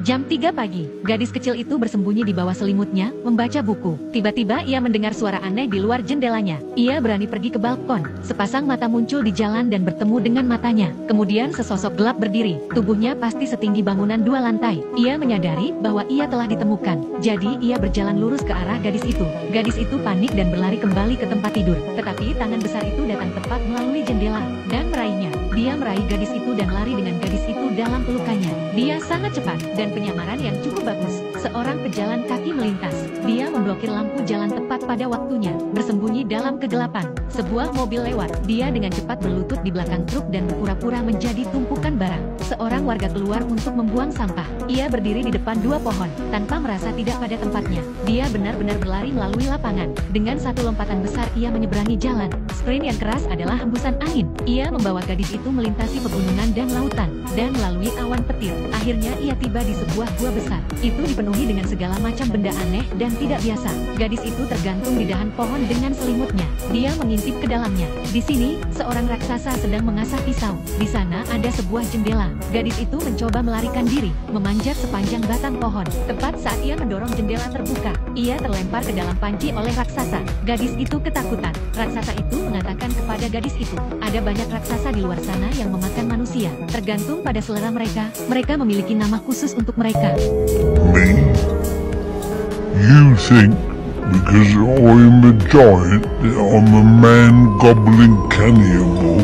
Jam 3 pagi, gadis kecil itu bersembunyi di bawah selimutnya, membaca buku. Tiba-tiba ia mendengar suara aneh di luar jendelanya. Ia berani pergi ke balkon. Sepasang mata muncul di jalan dan bertemu dengan matanya. Kemudian sesosok gelap berdiri. Tubuhnya pasti setinggi bangunan 2 lantai. Ia menyadari bahwa ia telah ditemukan. Jadi ia berjalan lurus ke arah gadis itu. Gadis itu panik dan berlari kembali ke tempat tidur. Tetapi tangan besar itu datang tepat melalui jendela dan meraihnya. Dia meraih gadis itu dan lari dengan gadis itu dalam pelukannya. Dia sangat cepat dan penyamaran yang cukup bagus. Seorang pejalan kaki melintas. Dia memblokir lampu jalan tepat pada waktunya, bersembunyi dalam kegelapan. Sebuah mobil lewat. Dia dengan cepat berlutut di belakang truk dan berpura-pura menjadi tumpukan barang. Seorang warga keluar untuk membuang sampah. Ia berdiri di depan 2 pohon, tanpa merasa tidak pada tempatnya. Dia benar-benar berlari melalui lapangan. Dengan satu lompatan besar ia menyeberangi jalan. Sprint yang keras adalah hembusan angin. Ia membawa gadis itu melintasi pegunungan dan lautan, dan melalui awan petir. Akhirnya ia tiba di sebuah gua besar. Itu dipenuhi dengan segala macam benda aneh dan tidak biasa. Gadis itu tergantung di dahan pohon dengan selimutnya. Dia mengintip ke dalamnya. Di sini, seorang raksasa sedang mengasah pisau. Di sana ada sebuah jendela. Gadis itu mencoba melarikan diri, memanjat sepanjang batang pohon. Tepat saat ia mendorong jendela terbuka, ia terlempar ke dalam panci oleh raksasa. Gadis itu ketakutan. Raksasa itu mengatakan kepada gadis itu, ada banyak raksasa di luar sana yang memakan manusia. Tergantung pada selera mereka, mereka memiliki nama khusus untuk mereka. Me? You think because I'm a giant that I'm a man gobbling cannibal?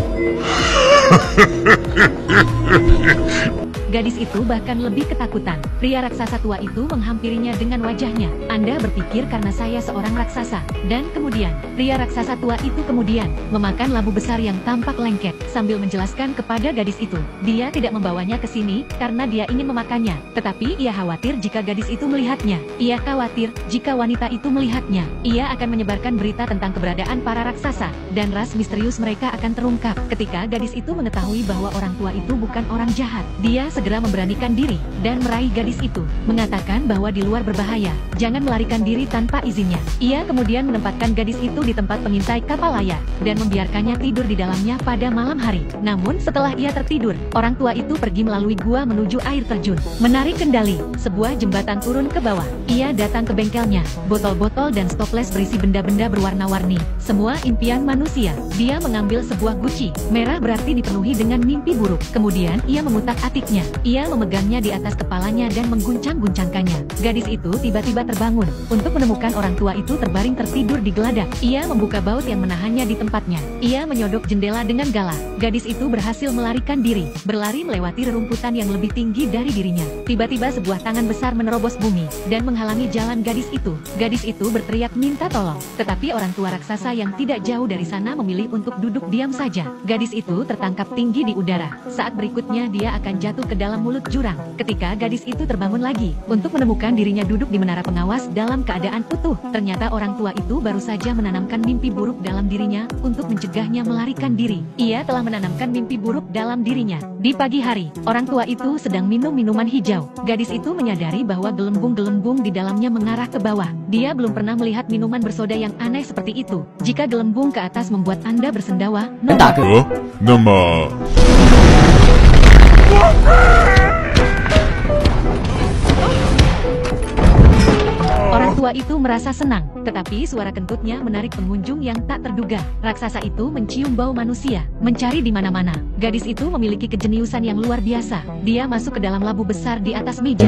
Gadis itu bahkan lebih ketakutan. Pria raksasa tua itu menghampirinya dengan wajahnya. Anda berpikir karena saya seorang raksasa. Dan kemudian, pria raksasa tua itu kemudian memakan labu besar yang tampak lengket. Sambil menjelaskan kepada gadis itu, dia tidak membawanya ke sini karena dia ingin memakannya. Tetapi ia khawatir jika gadis itu melihatnya. Ia khawatir jika wanita itu melihatnya. Ia akan menyebarkan berita tentang keberadaan para raksasa. Dan ras misterius mereka akan terungkap. Ketika gadis itu mengetahui bahwa orang tua itu bukan orang jahat, dia segera memberanikan diri dan meraih gadis itu, mengatakan bahwa di luar berbahaya, jangan melarikan diri tanpa izinnya. Ia kemudian menempatkan gadis itu di tempat pengintai kapal layar dan membiarkannya tidur di dalamnya pada malam hari. Namun setelah ia tertidur, orang tua itu pergi melalui gua menuju air terjun. Menarik kendali, sebuah jembatan turun ke bawah. Ia datang ke bengkelnya, botol-botol dan stoples berisi benda-benda berwarna-warni. Semua impian manusia. Dia mengambil sebuah guci merah, berarti dipenuhi dengan mimpi buruk. Kemudian ia mengutak-atiknya. Ia memegangnya di atas kepalanya dan mengguncang-guncangkannya. Gadis itu tiba-tiba terbangun untuk menemukan orang tua itu terbaring tertidur di geladak. Ia membuka baut yang menahannya di tempatnya. Ia menyodok jendela dengan galak. Gadis itu berhasil melarikan diri, berlari melewati rerumputan yang lebih tinggi dari dirinya. Tiba-tiba sebuah tangan besar menerobos bumi dan menghalangi jalan gadis itu. Gadis itu berteriak minta tolong, tetapi orang tua raksasa yang tidak jauh dari sana memilih untuk duduk diam saja. Gadis itu tertangkap tinggi di udara. Saat berikutnya dia akan jatuh ke dalam mulut jurang. Ketika gadis itu terbangun lagi untuk menemukan dirinya duduk di menara pengawas dalam keadaan utuh, ternyata orang tua itu baru saja menanamkan mimpi buruk dalam dirinya untuk mencegahnya melarikan diri. Ia telah menanamkan mimpi buruk dalam dirinya. Di pagi hari, orang tua itu sedang minum minuman hijau. Gadis itu menyadari bahwa gelembung-gelembung di dalamnya mengarah ke bawah. Dia belum pernah melihat minuman bersoda yang aneh seperti itu. Jika gelembung ke atas membuat Anda bersendawa, Nama. orang tua itu merasa senang, tetapi suara kentutnya menarik pengunjung yang tak terduga. Raksasa itu mencium bau manusia, mencari di mana-mana. Gadis itu memiliki kejeniusan yang luar biasa. Dia masuk ke dalam labu besar di atas meja.